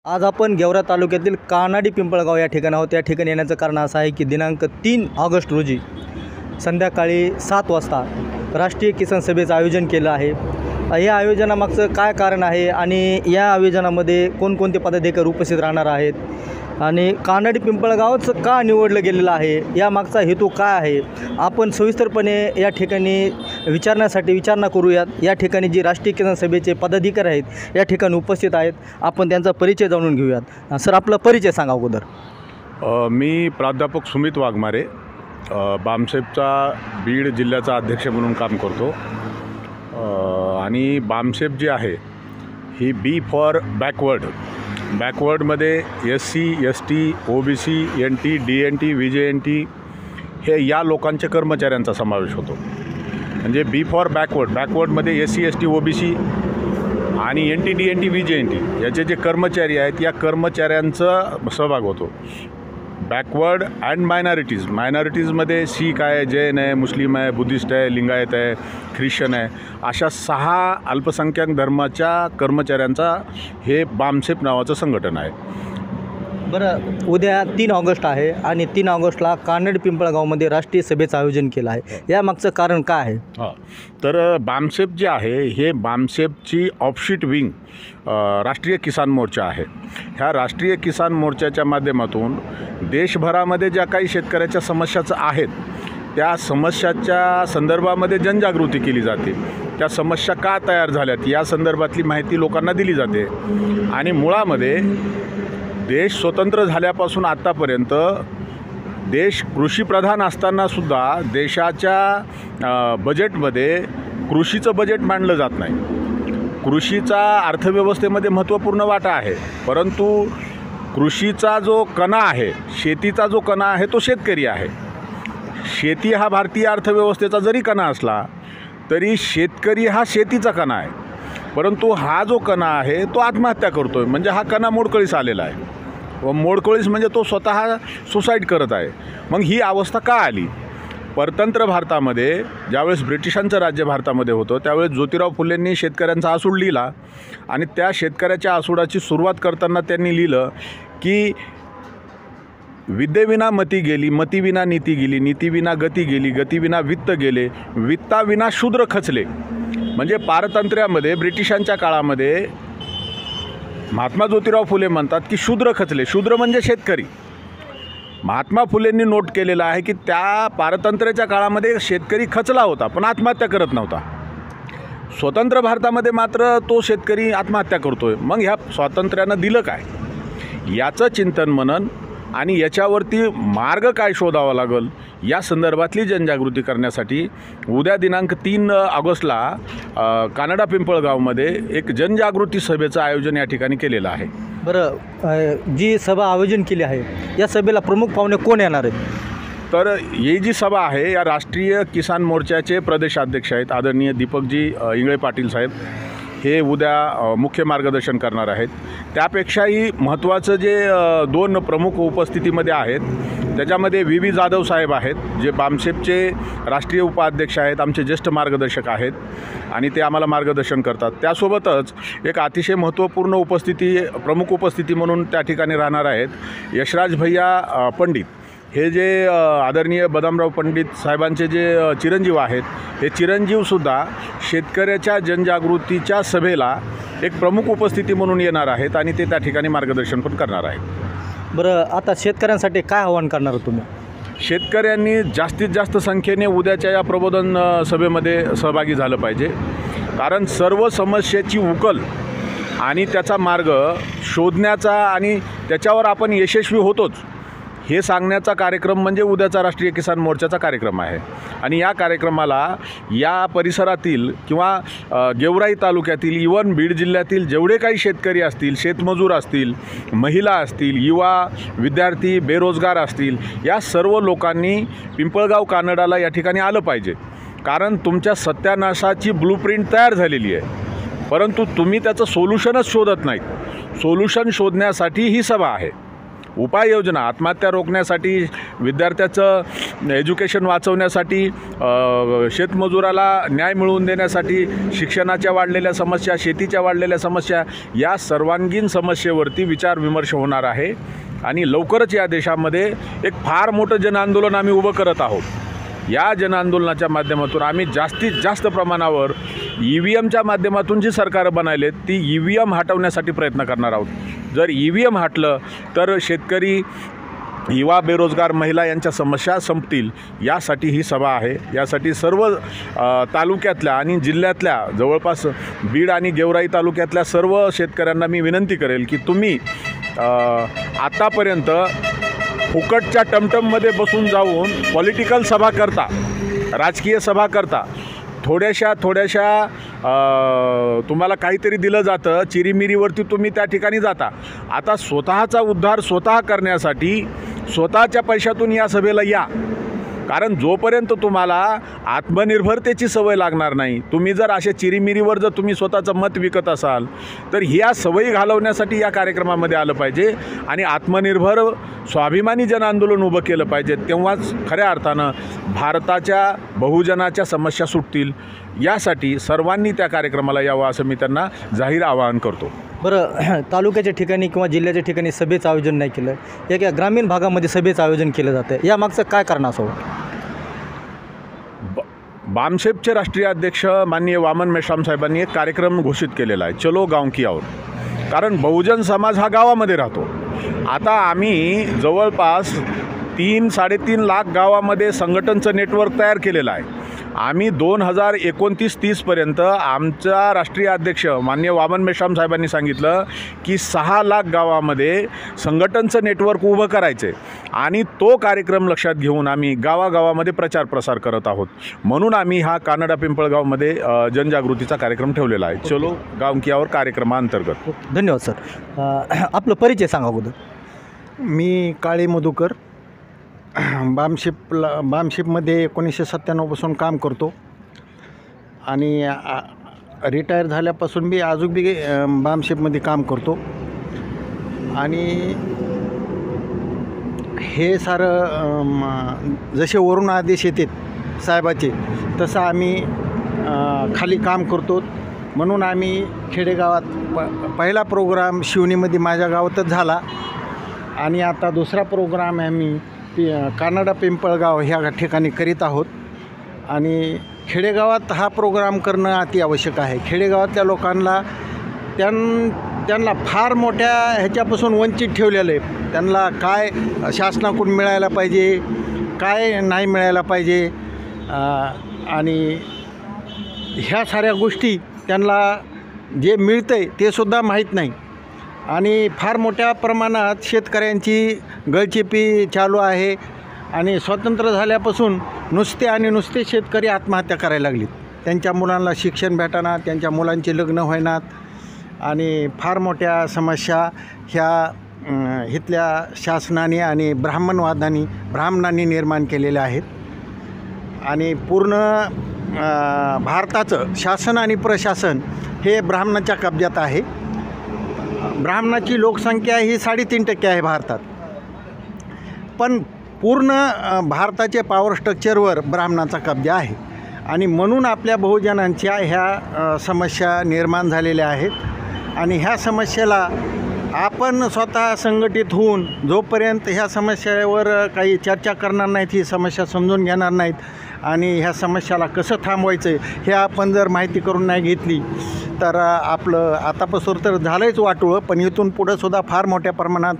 आज आपण गेवरा तालुक्यातील कानाडी पिंपळगाव या ठिकाणी आहोत। या ठिकाणी येण्याचं कारण असं आहे की दिनांक 3 ऑगस्ट रोजी संध्याकाळी 7 वाजता राष्ट्रीय किसान सभेचं आयोजन केलं आहे। या आयोजनामागचं काय कारण आहे आणि या आयोजनामध्ये कोणकोणते पदाधिकारी उपस्थित राहणार आहेत आणि कानाडी पिंपळगावच का निवडलं गेलेलं आहे, यामागचा हेतू काय आहे, आपण सविस्तरपणे या ठिकाणी विचारणा करूयात। या ठिकाणी जी राष्ट्रीय किसान सभेचे पदाधिकारी आहेत या ठिकाणी उपस्थित आहेत, आपण त्यांचा परिचय जाणून घेऊयात। सर, आपला परिचय सांगा अगोदर। मी प्राध्यापक सुमित वाघमारे, बामसेपचा बीड जिल्ह्याचा अध्यक्ष म्हणून काम करतो आणि बामसेप जी आहे ही बी for बॅकवर्डमध्ये SC ST OBC NT DNT VJNT हे या लोकांच्या कर्मचाऱ्यांचा समावेश होतो। म्हणजे बी फॉर बॅकवर्डमध्ये SC ST OBC आणि NT DNT VJNT याचे जे कर्मचारी आहेत या कर्मचाऱ्यांचा सहभाग होतो। बॅकवर्ड अँड मायनॉरिटीजमध्ये शीख आहे, जैन आहे, मुस्लिम आहे, बुद्धिस्ट आहे, लिंगायत आहे, ख्रिश्चन आहे, अशा 6 अल्पसंख्याक धर्माच्या कर्मचाऱ्यांचा हे बामसेप नावाचं संघटन आहे। बरं, उद्या 3 ऑगस्ट आहे आणि 3 ऑगस्टला कानाडी पिंपळगावमध्ये राष्ट्रीय सभेचं आयोजन केलं आहे, यामागचं कारण काय आहे? तर बामसेप जे आहे हे बामसेपची ऑफशीट विंग राष्ट्रीय किसान मोर्चा आहे। ह्या राष्ट्रीय किसान मोर्चाच्या माध्यमातून देशभरामध्ये ज्या काही शेतकऱ्याच्या समस्या आहेत त्या समस्याच्या संदर्भामध्ये जनजागृती केली जाते। त्या समस्या का तयार झाल्यात या संदर्भातली माहिती लोकांना दिली जाते आणि मुळामध्ये देश स्वतंत्र झाल्यापासून आत्तापर्यंत देश कृषीप्रधान असतानासुद्धा देशाच्या बजेटमध्ये कृषीचं बजेट मांडलं जात नाही। कृषीचा अर्थव्यवस्थेमध्ये महत्त्वपूर्ण वाटा आहे, परंतु कृषीचा जो कणा आहे, शेतीचा जो कणा आहे तो शेतकरी आहे। शेती हा भारतीय अर्थव्यवस्थेचा जरी कणा असला तरी शेतकरी हा शेतीचा कणा आहे, परंतु हा जो कणा आहे तो आत्महत्या करतो आहे। म्हणजे हा कणा मोडकळीस आलेला आहे व मोडकळीस म्हणजे तो स्वतः सुसाईड करत आहे। मग ही अवस्था का आली? परतंत्र भारतामध्ये ज्यावेळेस ब्रिटिशांचं राज्य भारतामध्ये होतं त्यावेळेस ज्योतिराव फुलेंनी शेतकऱ्यांचा आसूड लिहिला आणि त्या शेतकऱ्याच्या आसूडाची सुरुवात करताना त्यांनी लिहिलं की विद्येविना मती गेली, मतीविना नीती गेली, नीतीविना गती गेली, गतीविना वित्त गेले, वित्ताविना शूद्र खचले। म्हणजे पारतंत्र्यामध्ये ब्रिटिशांच्या काळामध्ये महात्मा ज्योतिराव फुले म्हणतात की शूद्र खचले। शूद्र म्हणजे शेतकरी। महात्मा फुलेंनी नोट केलेलं आहे की त्या पारतंत्र्याच्या काळामध्ये शेतकरी खचला होता पण आत्महत्या करत नव्हता। स्वतंत्र भारतामध्ये मात्र तो शेतकरी आत्महत्या करतोय। मग ह्या स्वातंत्र्यानं दिलं काय याचं चिंतन मनन आणि याच्यावरती मार्ग काय शोधावा लागेल या संदर्भातली जनजागृती करण्यासाठी उद्या दिनांक 3 ऑगस्टला कानाडा पिंपळगावमध्ये एक जनजागृती सभेचं आयोजन या ठिकाणी केलेलं आहे। बरं, जी सभा आयोजन केली आहे या सभेला प्रमुख पाहुणे कोण येणार आहेत? तर ही जी सभा आहे या राष्ट्रीय किसान मोर्चाचे प्रदेशाध्यक्ष आहेत आदरणीय दीपकजी इंगळे पाटील साहेब, हे उद्या मुख्य मार्गदर्शन करणार आहेत। त्यापेक्षाही महत्त्वाचं जे 2 प्रमुख उपस्थितीमध्ये आहेत त्याच्यामध्ये VV जाधव साहेब आहेत, जे बामसेपचे राष्ट्रीय उपाध्यक्ष आहेत, आमचे ज्येष्ठ मार्गदर्शक आहेत आणि ते आम्हाला मार्गदर्शन करतात। त्यासोबतच एक अतिशय महत्त्वपूर्ण प्रमुख उपस्थिती म्हणून त्या ठिकाणी राहणार आहेत यशराज भैया पंडित, हे जे आदरणीय बदामराव पंडित साहेबांचे जे चिरंजीव आहेत, हे चिरंजीवसुद्धा शेतकऱ्याच्या जनजागृतीच्या सभेला एक प्रमुख उपस्थिती म्हणून येणार आहेत आणि ते त्या ठिकाणी मार्गदर्शन पण करणार आहेत। बरं, आता शेतकऱ्यांसाठी काय आव्हान करणार तुम्ही? शेतकऱ्यांनी जास्तीत जास्त संख्येने उद्याच्या या प्रबोधन सभेमध्ये सहभागी झालं पाहिजे, कारण सर्व समस्येची उकल आणि त्याचा मार्ग शोधण्याचा आणि त्याच्यावर आपण यशस्वी होतोच हे सांगण्याचा कार्यक्रम म्हणजे उद्याचा राष्ट्रीय किसान मोर्चाचा कार्यक्रम आहे। आणि या कार्यक्रमाला या परिसरातील किंवा गेवराई तालुक्यातील इवन बीड जिल्ह्यातील जेवढे काही शेतकरी असतील, शेतमजूर असतील, महिला असतील, युवा विद्यार्थी, बेरोजगार असतील, या सर्व लोकांनी पिंपळगाव कानडाला या ठिकाणी आलं पाहिजे। कारण तुमच्या सत्यानाशाची ब्लूप्रिंट तयार झालेली आहे, परंतु तुम्ही त्याचं सोल्युशनच शोधत नाहीत। सोल्युशन शोधण्यासाठी ही सभा आहे। उपाययोजना आत्महत्या रोखण्यासाठी, विद्यार्थ्याचं एज्युकेशन वाचवण्यासाठी, शेतमजुराला न्याय मिळवून देण्यासाठी, शिक्षणाच्या वाढलेल्या समस्या, शेतीच्या वाढलेल्या समस्या, या सर्वांगीण समस्येवरती विचारविमर्श होणार आहे. आणि लवकरच या देशामध्ये एक फार मोठं जनआंदोलन आम्ही उभं करत आहोत. या जनआंदोलनाच्या माध्यमातून आम्ही जास्तीत जास्त प्रमाणावर EVMच्या माध्यमातून जी सरकारं बनायलेत ती EVM हटवण्यासाठी प्रयत्न करणार आहोत. जर EVM हटलं तर शेतकरी, युवा, बेरोजगार, महिला यांच्या समस्या संपतील. यासाठी ही सभा आहे. यासाठी सर्व तालुक्यातल्या आणि जिल्ह्यातल्या जवळपास बीड आणि गेवराई तालुक्यातल्या सर्व शेतकऱ्यांना मी विनंती करेल की तुम्ही आतापर्यंत फुकटच्या टमटममध्ये बसून जाऊन पॉलिटिकल सभा करता, राजकीय सभा करता, थोड्याशा तुम्हाला काहीतरी दिलं जातं, चिरीमिरीवरती तुम्ही त्या ठिकाणी जाता. आता स्वतःचा उद्धार स्वतः करण्यासाठी स्वतःच्या पैशातून या सभेला या. कारण जोपर्यंत तुम्हाला आत्मनिर्भरतेची सवय लागणार नाही, तुम्ही जर अशा चिरीमिरीवर जर तुम्ही स्वतःचं मत विकत असाल तर ह्या सवयी घालवण्यासाठी या कार्यक्रमामध्ये आलं पाहिजे आणि आत्मनिर्भर स्वाभिमानी जनआंदोलन उभं केलं पाहिजे. तेव्हाच खऱ्या अर्थानं भारताच्या बहुजनाच्या समस्या सुटतील. यासाठी सर्वांनी त्या कार्यक्रमाला यावं असं मी त्यांना जाहीर आवाहन करतो. बरं, तालुक्याच्या ठिकाणी किंवा जिल्ह्याच्या ठिकाणी सभेचं आयोजन नाही केलं, एका ग्रामीण भागामध्ये सभेचं आयोजन केलं जातं, यामागचं काय कारण असावं? बामसेपचे राष्ट्रीय अध्यक्ष माननीय वामन मेश्राम साहेबांनी एक कार्यक्रम घोषित केलेला आहे, चलो गांव की ओर. कारण बहुजन समाज हा गावामध्ये राहतो. आता आम्ही जवळपास 3-3.5 लाख गावामध्ये संघटनचं नेटवर्क तयार केलेलं आहे. आम्ही 2029-30पर्यंत आमचा राष्ट्रीय अध्यक्ष माननीय वामन मेश्राम साहेबांनी सांगितलं की 6 लाख गावामध्ये संघटनचं नेटवर्क उभं करायचे आणि तो कार्यक्रम लक्षात घेऊन आम्ही गावागावामध्ये प्रचार प्रसार करत आहोत. म्हणून आम्ही हा कानडा पिंपळगावमध्ये जनजागृतीचा कार्यक्रम ठेवलेला आहे, चलो गाव की ओर कार्यक्रमाअंतर्गत. धन्यवाद सर. आपलं परिचय सांगा अगोदर. मी काळे मधुकर, बामशिपमध्ये 1997पासून काम करतो आणि रिटायर झाल्यापासून मी अजून बी बामशिपमध्ये काम करतो. आणि हे सारं जसे वरून आदेश येतात साहेबाचे तसं आम्ही खाली काम करतो. म्हणून आम्ही खेडेगावात पहिला प्रोग्राम शिवनीमध्ये माझ्या गावातच झाला आणि आता दुसरा प्रोग्राम आम्ही कानडा पिंपळगाव ह्या ठिकाणी करीत आहोत. आणि खेडेगावात हा प्रोग्राम करणं अति आवश्यक आहे. खेडेगावातल्या लोकांना त्यांना फार मोठ्या ह्याच्यापासून वंचित ठेवलेलं आहे. त्यांना काय शासनाकडून मिळायला पाहिजे, काय नाही मिळायला पाहिजे, आणि ह्या साऱ्या गोष्टी त्यांना जे मिळतं आहे ते सुद्धा माहीत नाही. आणि फार मोठ्या प्रमाणात शेतकऱ्यांची गळचेपी चालू आहे आणि स्वातंत्र्य झाल्यापासून नुसते शेतकरी आत्महत्या करायला लागलीत. त्यांच्या मुलांना शिक्षण भेटणार, त्यांच्या मुलांचे लग्न होईनात आणि फार मोठ्या समस्या ह्या इथल्या शासनाने आणि ब्राह्मणांनी निर्माण केलेल्या आहेत. आणि पूर्ण भारताचं शासन आणि प्रशासन हे ब्राह्मणाच्या कब्जात आहे. ब्राह्मणाची लोकसंख्या ही 3.5% आहे भारतात, पण पूर्ण भारताचे पॉवर स्ट्रक्चरवर ब्राह्मणाचा कब्जा आहे. आणि म्हणून आपल्या बहुजनांच्या ह्या समस्या निर्माण झालेल्या आहेत. आणि ह्या समस्येला आपण स्वतः संघटित होऊन जोपर्यंत ह्या समस्येवर काही चर्चा करणार नाहीत, ही समस्या समजून घेणार नाहीत आणि ह्या समस्याला कसं थांबवायचं हे आपण जर माहिती करून नाही घेतली तर आपलं आतापासून तर झालंच वाटोळं, पण इथून पुढंसुद्धा फार मोठ्या प्रमाणात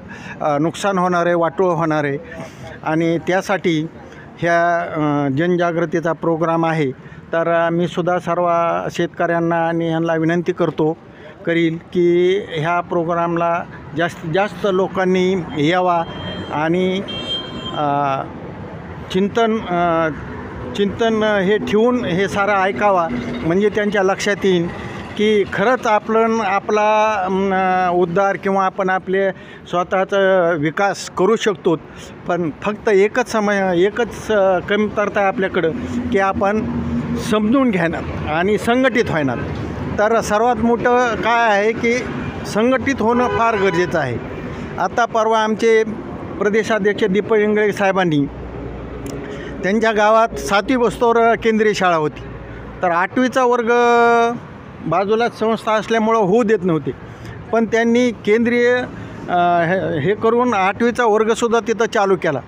नुकसान होणार आहे, वाटोळं होणार आहे. आणि त्यासाठी ह्या जनजागृतीचा प्रोग्राम आहे. तर मी सुद्धा सर्व शेतकऱ्यांना आणि ह्यांना विनंती करील की ह्या प्रोग्रामला जास्तीत जास्त लोकांनी यावा आणि चिंतन हे ठेवून हे सारं ऐकावा. म्हणजे त्यांच्या लक्षात येईल की खरंच आपला उद्धार किंवा आपण आपले स्वतःचा विकास करू शकतो. पण फक्त एकच कमतरता आहे आपल्याकडं की आपण समजून घेणार आणि संघटित होणार. तर सर्वात मोठं काय आहे की संघटित होणं फार गरजेचं आहे. आता परवा आमचे प्रदेशाध्यक्ष दीपक इंगळे साहेबांनी त्यांच्या गावात 7वी वस्तूवर केंद्रीय शाळा होती, तर 8वीचा वर्ग बाजूलाच संस्था असल्यामुळं होऊ देत नव्हते, पण त्यांनी केंद्रीय हे करून 8वीचा वर्गसुद्धा तिथं चालू केला.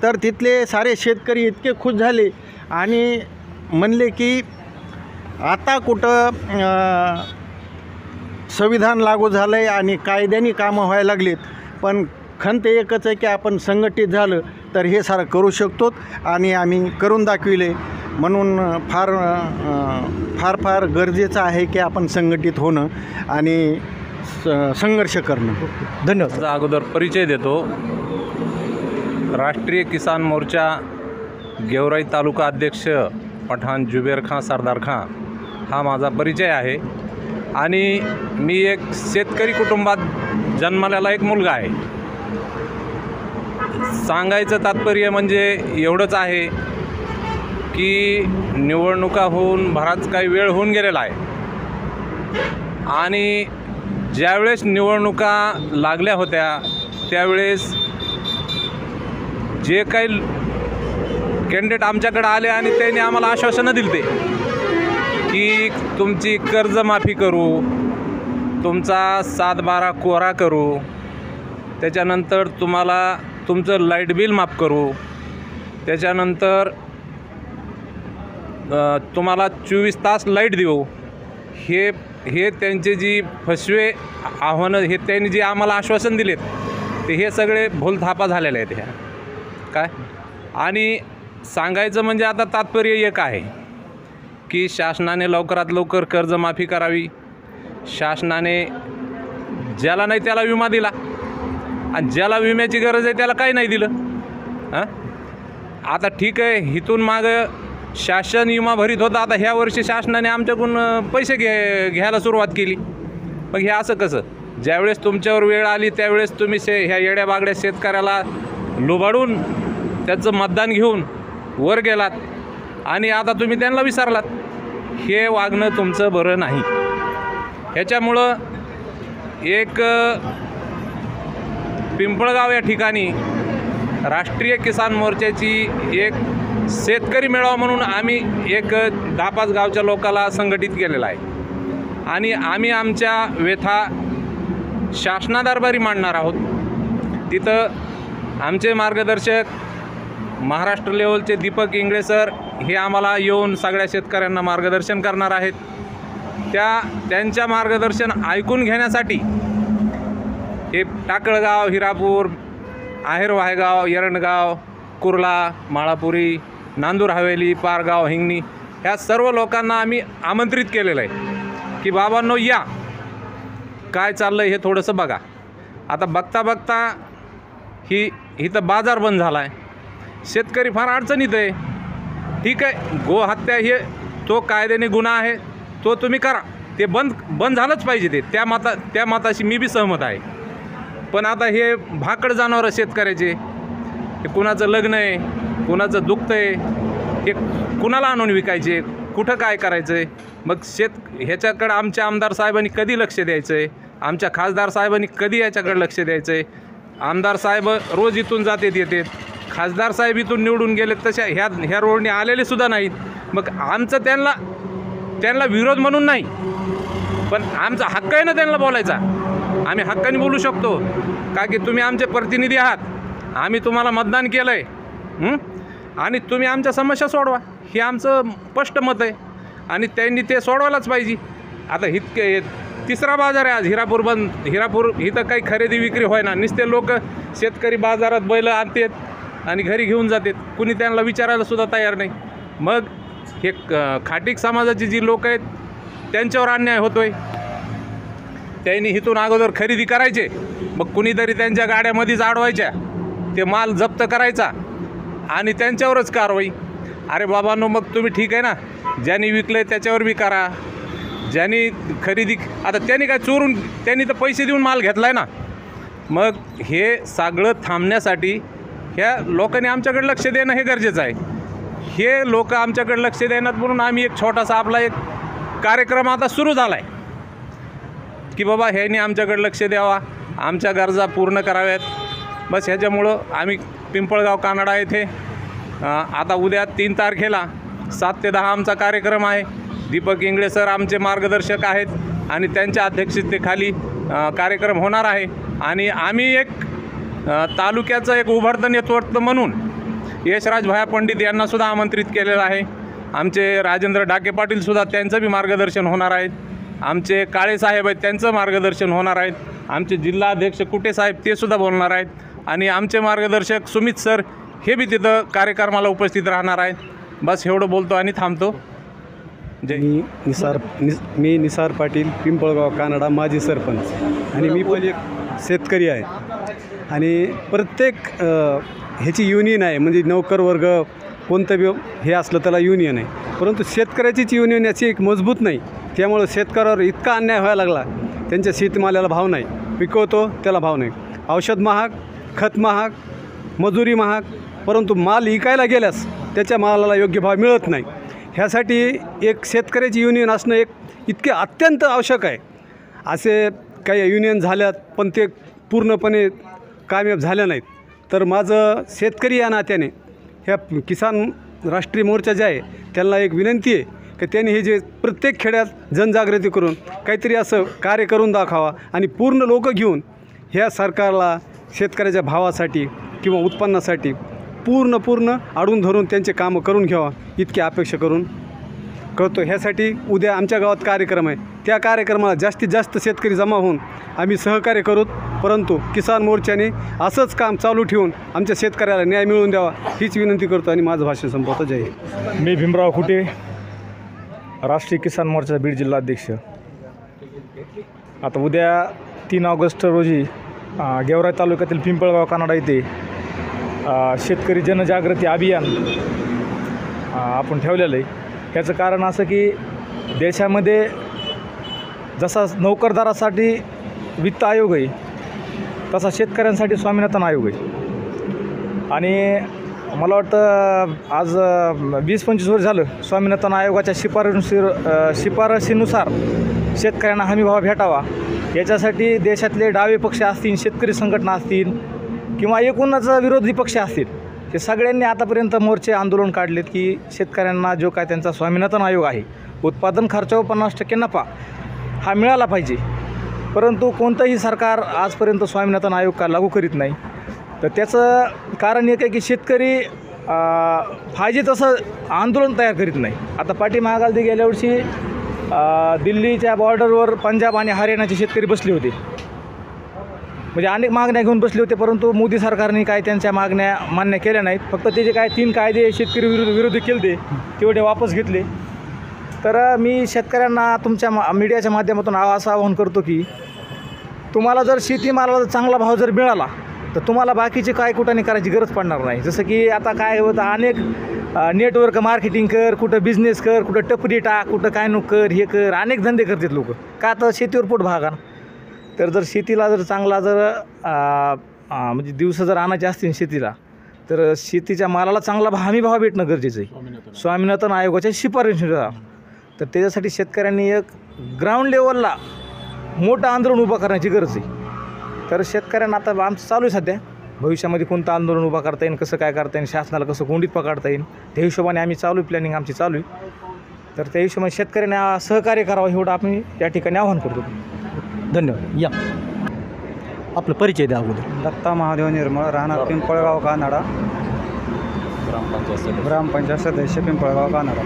तर तिथले सारे शेतकरी इतके खुश झाले आणि म्हणले की आता कुठं संविधान लागू झालं आहे आणि कायद्याने कामं व्हायला लागलीत, पण खंत एकच आहे की आपण संघटित झालं तर हे सारं करू शकतो आणि आम्ही करून दाखविले. म्हणून फार गरजेचं आहे की आपण संघटित होणं आणि संघर्ष करणं. धन्यवाद. अगोदर परिचय देतो. राष्ट्रीय किसान मोर्चा गेवराई तालुका अध्यक्ष पठाण जुबेर खां सरदार खां हा माझा परिचय आहे आणि मी एक शेतकरी कुटुंबात जन्मलेला एक मुलगा आहे. सांगायचं तात्पर्य म्हणजे एवढंच आहे की निवडणुका होऊन बराच काही वेळ होऊन गेलेला आहे आणि ज्यावेळेस निवडणुका लागल्या होत्या त्यावेळेस जे काही कॅन्डिडेट आमच्याकडे आले आणि त्यांनी आम्हाला आश्वासनं दिली ते की तुमची कर्जमाफी करू, तुमचा 7/12 कोरा करू, त्याच्यानंतर तुम्हाला तुमचं लाईट बिल माफ करू, त्याच्यानंतर तुम्हाला 24 तास लाईट देऊ. हे त्यांचे जी फसवे आव्हानं हे त्यांनी जे आम्हाला आश्वासन दिलेत ते हे सगळे भूलथापा झालेले आहेत ह्या काय. आणि सांगायचं म्हणजे आता तात्पर्य एक आहे की शासनाने लवकरात लवकर कर्जमाफी करावी. शासनाने ज्याला नाही त्याला विमा दिला आणि ज्याला विम्याची गरज आहे त्याला काही नाही दिलं. आता ठीक आहे, इथून मागं शासन विमा भरीत होता, आता ह्या वर्षी शासनाने आमच्याकडून पैसे घ्यायला सुरुवात केली. मग हे असं कसं? ज्यावेळेस तुमच्यावर वेळ आली त्यावेळेस तुम्ही ह्या येड्या बागड्या शेतकऱ्याला लुबाडून त्याचं मतदान घेऊन वर गेलात आणि आता तुम्ही त्यांना विसरलात. हे वागणं तुमचं बरं नाही. ह्याच्यामुळं एक पिंपळगाव या ठिकाणी राष्ट्रीय किसान मोर्चाची एक शेतकरी मेळावा म्हणून आम्ही एक 10-5 गावच्या लोकाला संघटित केलेला आहे आणि आम्ही आमच्या व्यथा शासनादरबारी मांडणार आहोत. तिथं आमचे मार्गदर्शक महाराष्ट्र लेवलचे दीपक इंगळे सर हे आम्हाला येऊन सगळ्या शेतकऱ्यांना मार्गदर्शन करणार आहेत. त्यांच्या मार्गदर्शन ऐकून घेण्यासाठी हे टाकळगाव, हिरापूर, आहेर वाहेगाव, एरंडगाव, कुर्ला, माळापुरी, नांदूर हवेली, पारगाव, हिंगणी ह्या सर्व लोकांना आम्ही आमंत्रित केलेलं आहे की बाबांनो या, काय चाललं हे थोडंसं बघा. आता बघता बघता इथं बाजार बंद झाला आहे, शेतकरी फार अडचणीत आहे. ठीक आहे, गोहत्या हे तो कायद्याने गुन्हा आहे, तो तुम्ही करा, ते बंद झालंच पाहिजे. त्या मताशी मी बी सहमत आहे. पण आता हे भाकड जनावरं शेतकऱ्याचे, हे कुणाचं लग्न आहे, कुणाचं दुखतं आहे, हे कुणाला आणून विकायचे, कुठं काय करायचं आहे. मग ह्याच्याकडं आमच्या आमदार साहेबांनी कधी लक्ष द्यायचं आहे, आमच्या खासदार साहेबांनी कधी याच्याकडे लक्ष द्यायचं आहे. आमदार साहेब रोज इथून येतात, खासदार साहेब इथून निवडून गेलेत, तशा ह्या रोडने आलेले सुद्धा नाहीत. मग आमचं त्यांना विरोध म्हणून नाही, पण आमचा हक्क आहे ना त्यांना बोलायचा. आम्ही हक्काने बोलू शकतो का की तुम्ही आमचे प्रतिनिधी आहात, आम्ही तुम्हाला मतदान केलं आहे आणि तुम्ही आमच्या समस्या सोडवा, हे आमचं स्पष्ट मत आहे आणि त्यांनी ते सोडवायलाच पाहिजे. आता तिसरा बाजार आहे आज हिरापूर इथं काही खरेदी विक्री होय ना, नुसते लोक शेतकरी बाजारात बैल आणतात आणि घरी घेऊन जातात, कुणी त्यांना विचारायला सुद्धा तयार नाही. मग हे खाटीक समाजाची जी लोक आहेत त्यांच्यावर अन्याय होतोय. त्यांनी इथून अगोदर खरेदी करायचे, मग कुणीतरी त्यांच्या गाड्यामध्येच अडवायच्या, ते माल जप्त करायचा आणि त्यांच्यावरच कारवाई. अरे बाबांनो, मग तुम्ही ठीक आहे ना, ज्यांनी विकलं त्याच्यावर बी करा, ज्यांनी खरेदी आता त्यांनी काय चोरून त्यांनी तर पैसे देऊन माल घेतला आहे ना. मग हे सगळं थांबण्यासाठी ह्या लोकांनी आमच्याकडे लक्ष देणं हे गरजेचं आहे. हे लोक आमच्याकडे लक्ष देणार म्हणून आम्ही एक छोटासा आपला एक कार्यक्रम आता सुरू झाला आहे की बाबा ह्यांनी आमच्याकडे लक्ष द्यावा, आमच्या गरजा पूर्ण कराव्यात. बस ह्याच्यामुळं आम्ही पिंपळगाव कानडा येथे आता उद्या 3 तारखेला 7 ते 10 आमचा कार्यक्रम आहे. दीपक इंगळे सर आमचे मार्गदर्शक आहेत आणि त्यांच्या अध्यक्षतेखाली कार्यक्रम होणार आहे. आणि आम्ही एक तालुक्याचं एक उभरतं नेतृत्व म्हणून यशराज भाया पंडित यांनासुद्धा आमंत्रित केलेलं आहे. आमचे राजेंद्र डाके पाटीलसुद्धा त्यांचं बी मार्गदर्शन होणार आहेत. आमचे काळे साहेब आहेत त्यांचं मार्गदर्शन होणार आहेत. आमचे जिल्हाध्यक्ष कुटे साहेब ते सुद्धा बोलणार आहेत. आणि आमचे मार्गदर्शक सुमित सर हे बी तिथं कार्यक्रमाला उपस्थित राहणार आहेत. बस एवढं बोलतो आणि थांबतो. मी निसार पाटील, पिंपळगाव कानडा, माजी सरपंच. आणि मी पण एक शेतकरी आहे. आणि प्रत्येक ह्याची युनियन आहे, म्हणजे नोकर वर्ग कोणतं बी हे असलं त्याला युनियन आहे. परंतु शेतकऱ्याचीच युनियन याची एक मजबूत नाही. त्यामुळं शेतकऱ्यावर इतका अन्याय व्हायला लागला. त्यांच्या शेतमालाला भाव नाही, पिकवतो त्याला भाव नाही. औषध महाग, खत महाग, मजुरी महाग, परंतु माल विकायला गेल्यास त्याच्या मालाला योग्य भाव मिळत नाही. ह्यासाठी एक शेतकऱ्याची युनियन असणं एक इतके अत्यंत आवश्यक आहे. असे काही युनियन झाल्यात पण ते पूर्णपणे कामयाब झाल्या नाहीत. तर माझं शेतकरी या नात्याने ह्या किसान राष्ट्रीय मोर्चा जे आहे त्यांना एक विनंती आहे की त्यांनी हे जे प्रत्येक खेड्यात जनजागृती करून काहीतरी असं कार्य करून दाखवा आणि पूर्ण लोक घेऊन ह्या सरकारला शेतकऱ्याच्या भावासाठी किंवा उत्पन्नासाठी पूर्ण अडून धरून त्यांचे कामं करून घ्यावा इतकी अपेक्षा करून करतो. ह्यासाठी उद्या आमच्या गावात कार्यक्रम आहे. त्या कार्यक्रमाला जास्तीत जास्त शेतकरी जमा होऊन आम्ही सहकार्य करू. परंतु किसान मोर्चाने असंच काम चालू ठेवून आमच्या शेतकऱ्याला न्याय मिळवून द्यावा हीच विनंती करतो आणि माझं भाषण संपवतो. जय हिंद. मी भीमराव खुटे, राष्ट्रीय किसान मोर्चा बीड जिल्हाध्यक्ष. आता उद्या 3 ऑगस्ट रोजी गेवराई तालुक्यातील पिंपळगाव कानडा येथे शेतकरी जनजागृती अभियान आपण ठेवलेलं आहे. ह्याचं कारण असं की देशामध्ये जसा नोकरदारासाठी वित्त आयोग आहे तसा शेतकऱ्यांसाठी स्वामीनाथन आयोग आहे. आणि मला वाटतं आज 20-25 वर्ष झालं स्वामीनाथन आयोगाच्या शिफारशीनुसार शेतकऱ्यांना हमीभाव भेटावा याच्यासाठी देशातले डावे पक्ष असतील, शेतकरी संघटना असतील किंवा एकूणच विरोधी पक्ष असतील, हे सगळ्यांनी आतापर्यंत मोर्चे आंदोलन काढलेत की शेतकऱ्यांना जो काय त्यांचा स्वामीनाथन आयोग आहे उत्पादन खर्चावर 50% नफा हा मिळाला पाहिजे. परंतु कोणतंही सरकार आजपर्यंत स्वामीनाथन आयोग का लागू करीत नाही. तर त्याचं कारण एक आहे की शेतकरी पाहिजे तसं आंदोलन तयार करीत नाही. आता पाठीमागाल गेल्या वर्षी दिल्लीच्या बॉर्डरवर पंजाब आणि हरियाणाचे शेतकरी बसले होते, म्हणजे अनेक मागण्या घेऊन बसले होते. परंतु मोदी सरकारने काय त्यांच्या मागण्या मान्य केल्या नाहीत. फक्त ते जे काय 3 कायदे शेतकरी विरोधी केले तेवढे वापस घेतले. तर मी शेतकऱ्यांना तुमच्या मीडियाच्या माध्यमातून असं आवाहन करतो की तुम्हाला जर शेतीमालाला चांगला भाव जर मिळाला तर तुम्हाला बाकीचे काय कुठं करायची गरज पडणार नाही. जसं की आता काय होतं, अनेक नेटवर्क मार्केटिंग कर, कुठं बिझनेस कर, कुठं टपरी टाक, कुठं काय नको कर, हे कर, अनेक धंदे करतात लोक. का तर शेतीवर पोट भागा. तर जर शेतीला जर चांगला जर म्हणजे दिवस जर आणायचे असतील शेतीला तर शेतीच्या मालाला चांगला हमी भाव भेटणं गरजेचं आहे स्वामीनाथन आयोगाच्या शिफारशीनुसार. तर त्याच्यासाठी शेतकऱ्यांनी एक ग्राउंड लेवलला मोठं आंदोलन उभं करण्याची गरज आहे. तर शेतकऱ्यांना आता आमचं चालू आहे सध्या, भविष्यामध्ये कोणतं आंदोलन उभा करता येईल, कसं काय करता येईल, शासनाला कसं कोंडीत पकडता येईल, त्या हिशोबाने आम्ही चालू आहे, प्लॅनिंग आमची चालू आहे. तर त्या हिशोबाने शेतकऱ्यांना सहकार्य करावं एवढं आम्ही या ठिकाणी आवाहन करतो. धन्यवाद. या आपलं परिचय द्या अगोदर. दत्ता महादेव निर्मळ, राहणार पिंपळगाव कानडा, ग्रामपंचायत सदस्य पिंपळगाव कानडा.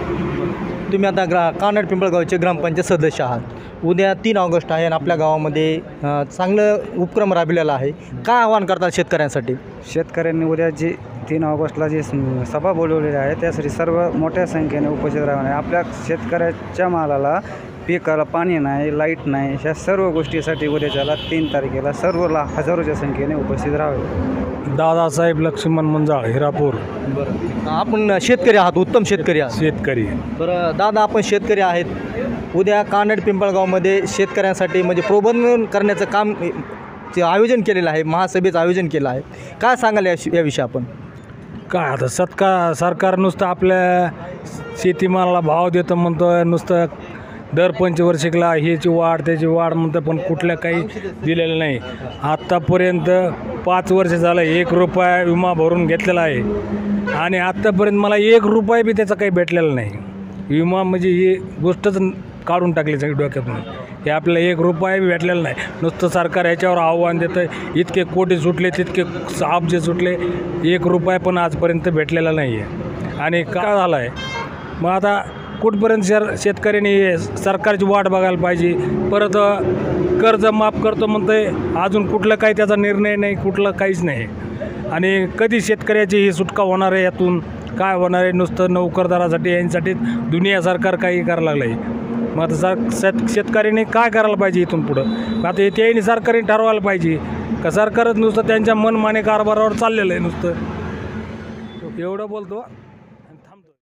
तुम्ही आता कानड पिंपळगावचे ग्रामपंचायत सदस्य आहात. उद्या 3 ऑगस्ट आहे आणि आपल्या गावामध्ये चांगलं उपक्रम राबविलेला आहे. काय आवाहन करतात शेतकऱ्यांसाठी? शेतकऱ्यांनी उद्या जे 3 ऑगस्टला जी सभा बोलवलेली आहे त्यासाठी सर्व मोठ्या संख्येने उपस्थित राहणे. आपल्या शेतकऱ्याच्या मालाला पिकाला पाणी नाही, लाईट नाही, ह्या सर्व गोष्टीसाठी उद्याच्याला 3 तारखेला सर्वला हजारोच्या संख्येने उपस्थित राहावे. दादासाहेब लक्ष्मण मंजाळ, हिरापूर. बरं, आपण शेतकरी आहात, उत्तम शेतकरी आहात. शेतकरी. बरं दादा, आपण शेतकरी आहेत. उद्या कानड पिंपळगावमध्ये शेतकऱ्यांसाठी म्हणजे प्रबोधन करण्याचं काम जे आयोजन केलेलं आहे, महासभेचं आयोजन केलं आहे, काय सांगाल याविषयी आपण? काय आता सरकार नुसतं आपल्या शेतीमालाला भाव देतं म्हणतो, नुसतं दर पंचवार्षिकला ह्याची वाढ त्याची वाढ म्हणतं, पण कुठल्या काही दिलेलं नाही. आत्तापर्यंत 5 वर्ष झालं 1 रुपया विमा भरून घेतलेला आहे आणि आत्तापर्यंत मला 1 रुपया बी त्याचा काही भेटलेला नाही. विमा म्हणजे ही गोष्टच काढून टाकली सगळी डोक्यातून. हे आपल्याला 1 रुपया बी भेटलेला नाही. नुसतं सरकार ह्याच्यावर आव्हान देतं, इतके कोटी सुटले तितके अब्ज सुटले, 1 रुपया पण आजपर्यंत भेटलेला नाही आहे. आणि काय झालं आहे मग आता कुठपर्यंत शेतकऱ्यांनी सरकारची वाट बघायला पाहिजे. परत कर्ज माफ करतो म्हणतंय, अजून कुठलं काही त्याचा निर्णय नाही, कुठलं काहीच नाही. आणि कधी शेतकऱ्याची ही सुटका होणार आहे, यातून काय होणार आहे. नुसतं नोकरदारासाठी यांसाठी दुनिया सरकार काही करायला लागलं आहे. मग आता शेतकऱ्यांनी काय करायला पाहिजे इथून पुढं. आता त्यांनी सरकारने ठरवायला पाहिजे का सरकारच नुसतं त्यांच्या मनमाने कारभारावर चाललेलं आहे नुसतं. एवढं बोलतो.